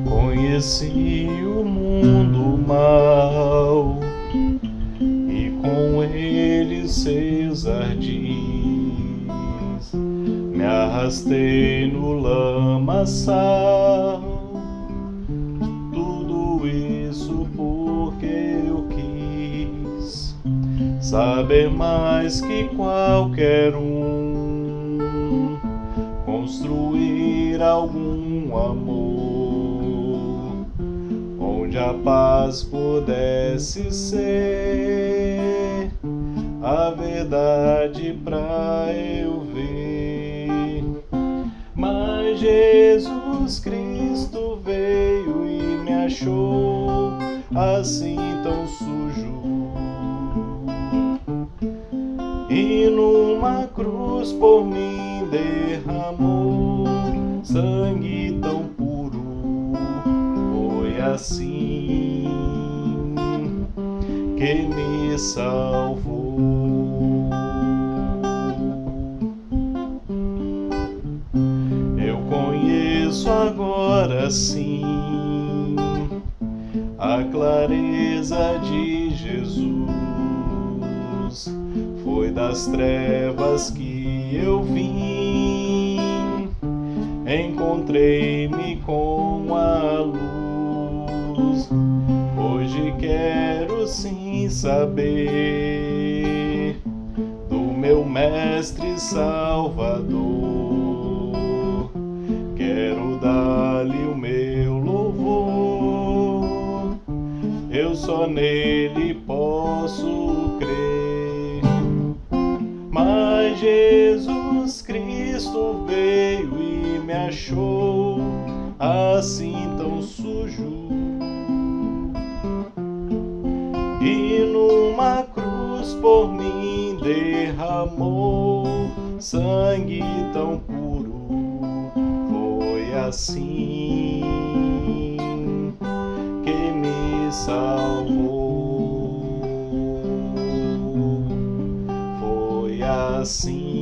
Conheci o mundo mal e com ele seus ardis. Me arrastei no lamaçal, tudo isso porque eu quis saber mais que qualquer um, construir algum amor, onde a paz pudesse ser a verdade pra eu ver. Mas Jesus Cristo veio e me achou assim tão sujo, e numa cruz por mim derramou sangue tão puro. Foi assim que me salvou. Eu conheço agora sim a clareza de Jesus. Foi das trevas que eu vim, encontrei-me com a luz. Hoje quero sim saber do meu Mestre Salvador. Quero dar-lhe o meu louvor, eu só nele posso crer. Mas Jesus Cristo veio e me achou assim tão sujo, e numa cruz por mim derramou sangue tão puro. Foi assim que me salvou. Foi assim